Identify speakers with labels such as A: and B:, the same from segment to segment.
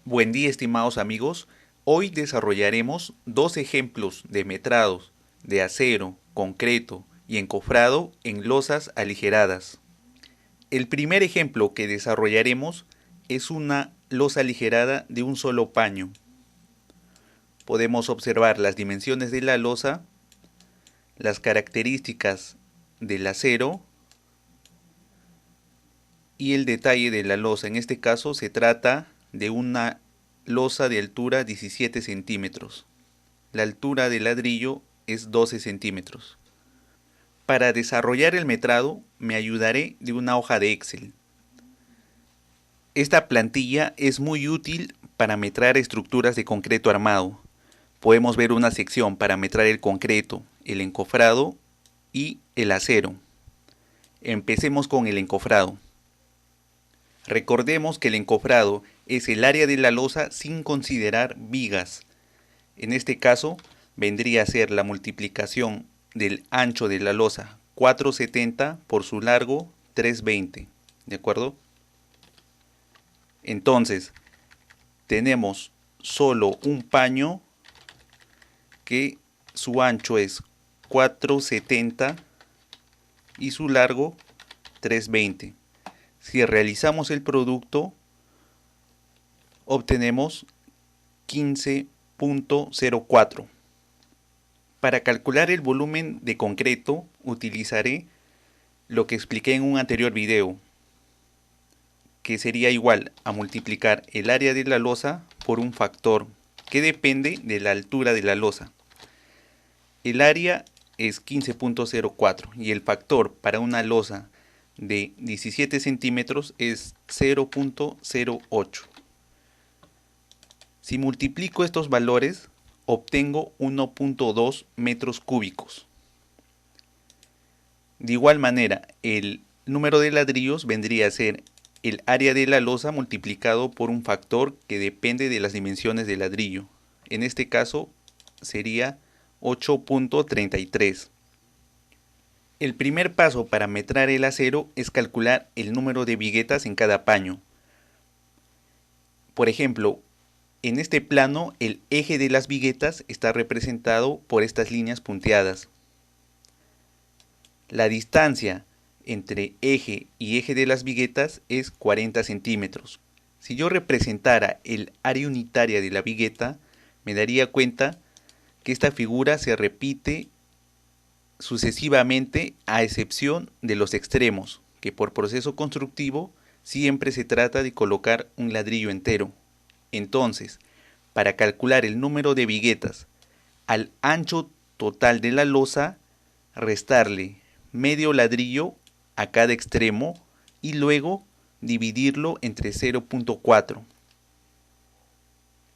A: Buen día, estimados amigos. Hoy desarrollaremos dos ejemplos de metrados de acero, concreto y encofrado en losas aligeradas. El primer ejemplo que desarrollaremos es una losa aligerada de un solo paño. Podemos observar las dimensiones de la losa, las características del acero y el detalle de la losa. En este caso se trata de una losa de altura 17 centímetros. La altura del ladrillo es 12 centímetros. Para desarrollar el metrado me ayudaré de una hoja de Excel. Esta plantilla es muy útil para metrar estructuras de concreto armado. Podemos ver una sección para metrar el concreto, el encofrado y el acero. Empecemos con el encofrado. Recordemos que el encofrado es el área de la losa sin considerar vigas. En este caso vendría a ser la multiplicación del ancho de la losa 470 por su largo 320, ¿de acuerdo? Entonces tenemos solo un paño que su ancho es 470 y su largo 320. Si realizamos el producto obtenemos 15.04. Para calcular el volumen de concreto utilizaré lo que expliqué en un anterior video, que sería igual a multiplicar el área de la losa por un factor que depende de la altura de la losa. El área es 15.04 y el factor para una losa de 17 centímetros es 0.08. Si multiplico estos valores, obtengo 1.2 metros cúbicos. De igual manera, el número de ladrillos vendría a ser el área de la losa multiplicado por un factor que depende de las dimensiones del ladrillo. En este caso sería 8.33. El primer paso para metrar el acero es calcular el número de viguetas en cada paño. Por ejemplo, en este plano el eje de las viguetas está representado por estas líneas punteadas. La distancia entre eje y eje de las viguetas es 40 centímetros. Si yo representara el área unitaria de la vigueta, me daría cuenta que esta figura se repite sucesivamente a excepción de los extremos, que por proceso constructivo siempre se trata de colocar un ladrillo entero. Entonces, para calcular el número de viguetas al ancho total de la losa, restarle medio ladrillo a cada extremo y luego dividirlo entre 0.4.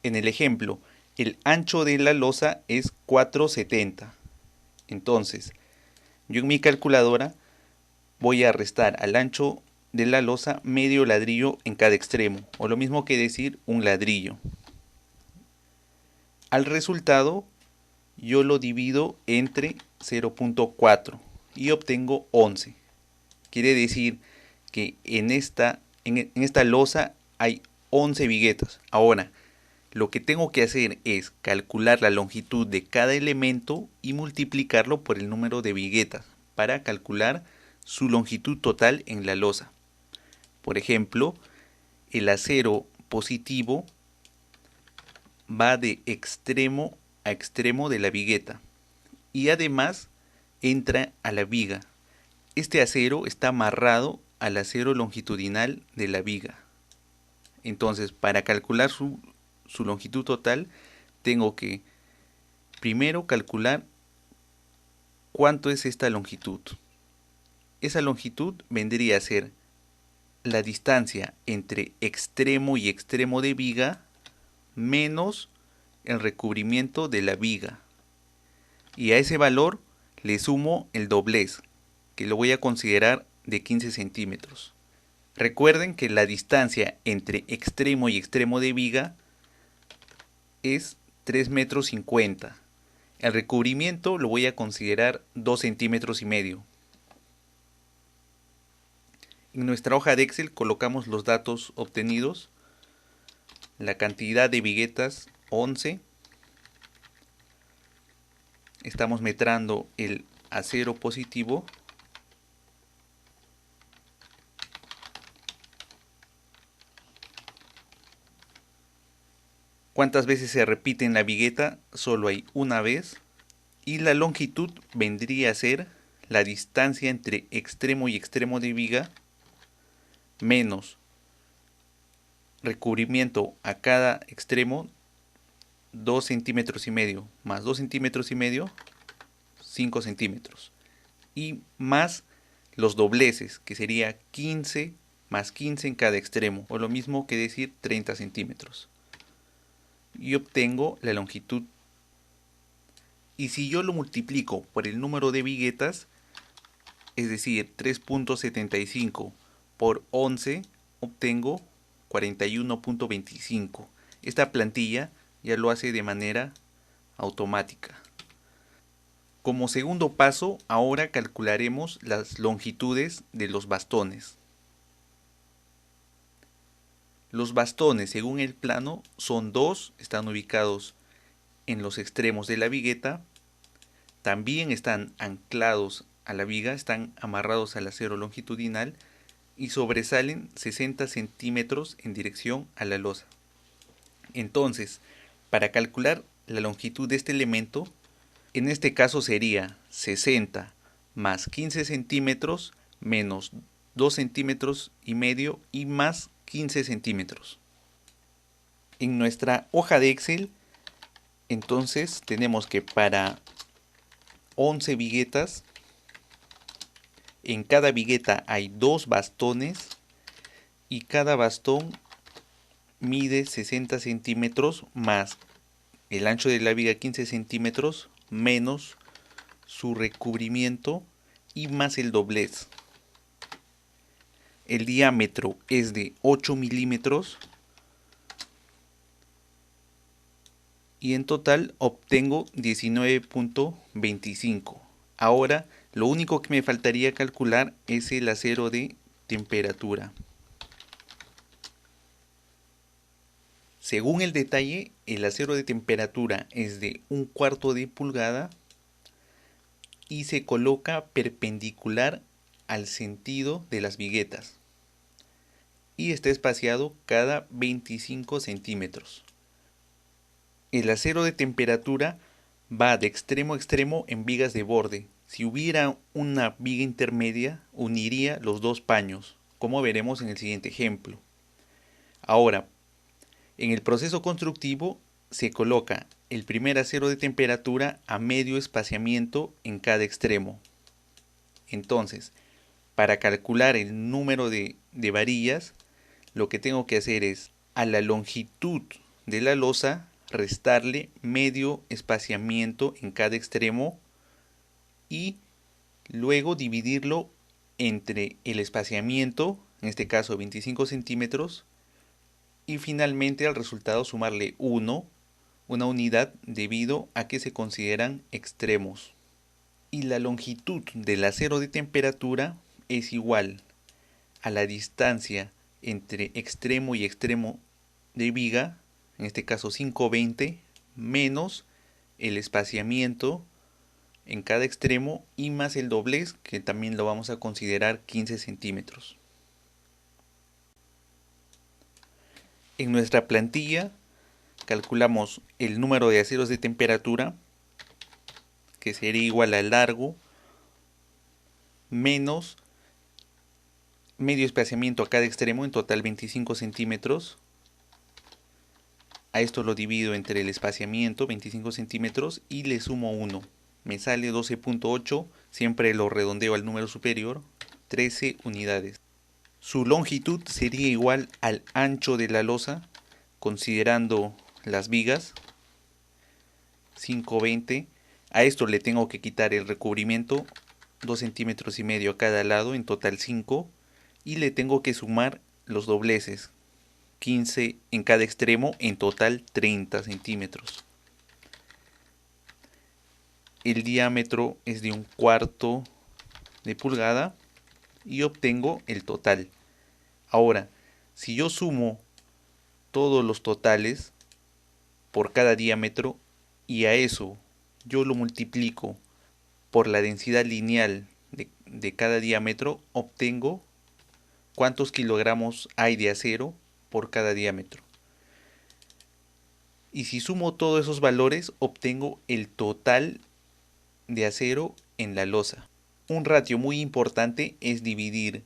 A: En el ejemplo, el ancho de la losa es 470. Entonces, yo en mi calculadora voy a restar al ancho de la losa medio ladrillo en cada extremo, o lo mismo que decir un ladrillo. Al resultado yo lo divido entre 0.4 y obtengo 11. Quiere decir que en esta losa hay 11 viguetas. Ahora, lo que tengo que hacer es calcular la longitud de cada elemento y multiplicarlo por el número de viguetas para calcular su longitud total en la losa. Por ejemplo, el acero positivo va de extremo a extremo de la vigueta y además entra a la viga. Este acero está amarrado al acero longitudinal de la viga. Entonces, para calcular su longitud total, tengo que primero calcular cuánto es esta longitud. Esa longitud vendría a ser la distancia entre extremo y extremo de viga menos el recubrimiento de la viga. Y a ese valor le sumo el doblez, que lo voy a considerar de 15 centímetros. Recuerden que la distancia entre extremo y extremo de viga es 3 metros 50. El recubrimiento lo voy a considerar 2 centímetros y medio. En nuestra hoja de Excel colocamos los datos obtenidos la cantidad de viguetas 11. Estamos metrando el acero positivo. ¿Cuántas veces se repite en la vigueta? Solo hay una vez. Y la longitud vendría a ser la distancia entre extremo y extremo de viga menos recubrimiento a cada extremo 2 centímetros y medio más 2 centímetros y medio 5 centímetros y más los dobleces que sería 15 más 15 en cada extremo o lo mismo que decir 30 centímetros y obtengo la longitud. Y si yo lo multiplico por el número de viguetas, es decir 3.75 por 11, obtengo 41.25. Esta plantilla ya lo hace de manera automática. Como segundo paso, ahora calcularemos las longitudes de los bastones. Los bastones, según el plano, son dos, están ubicados en los extremos de la vigueta, también están anclados a la viga, están amarrados al acero longitudinal y sobresalen 60 centímetros en dirección a la losa. Entonces, para calcular la longitud de este elemento, en este caso sería 60 más 15 centímetros menos 2 centímetros y medio y más 15 centímetros. En nuestra hoja de Excel, entonces tenemos que para 11 viguetas, en cada vigueta hay 2 bastones y cada bastón mide 60 centímetros más el ancho de la viga 15 centímetros menos su recubrimiento y más el doblez. El diámetro es de 8 milímetros y en total obtengo 19.25. Ahora lo único que me faltaría calcular es el acero de temperatura. Según el detalle, el acero de temperatura es de 1/4 de pulgada y se coloca perpendicular al sentido de las viguetas y está espaciado cada 25 centímetros. El acero de temperatura va de extremo a extremo en vigas de borde. Si hubiera una viga intermedia, uniría los dos paños, como veremos en el siguiente ejemplo. Ahora, en el proceso constructivo se coloca el primer acero de temperatura a medio espaciamiento en cada extremo. Entonces, para calcular el número de varillas, lo que tengo que hacer es a la longitud de la losa restarle medio espaciamiento en cada extremo y luego dividirlo entre el espaciamiento, en este caso 25 centímetros, y finalmente al resultado sumarle 1, una unidad debido a que se consideran extremos. Y la longitud del acero de temperatura es igual a la distancia entre extremo y extremo de viga, en este caso 520, menos el espaciamiento en cada extremo y más el doblez, que también lo vamos a considerar 15 centímetros. En nuestra plantilla calculamos el número de aceros de temperatura, que sería igual al largo, menos medio espaciamiento a cada extremo, en total 25 centímetros. A esto lo divido entre el espaciamiento, 25 centímetros, y le sumo 1. Me sale 12.8, siempre lo redondeo al número superior, 13 unidades. Su longitud sería igual al ancho de la losa, considerando las vigas, 520. A esto le tengo que quitar el recubrimiento, 2 centímetros y medio a cada lado, en total 5. Y le tengo que sumar los dobleces, 15 en cada extremo, en total 30 centímetros. El diámetro es de 1/4 de pulgada y obtengo el total. Ahora, si yo sumo todos los totales por cada diámetro y a eso yo lo multiplico por la densidad lineal de cada diámetro, obtengo cuántos kilogramos hay de acero por cada diámetro. Y si sumo todos esos valores, obtengo el total de acero en la losa. Un ratio muy importante es dividir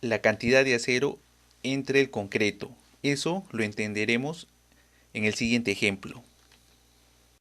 A: la cantidad de acero entre el concreto. Eso lo entenderemos en el siguiente ejemplo.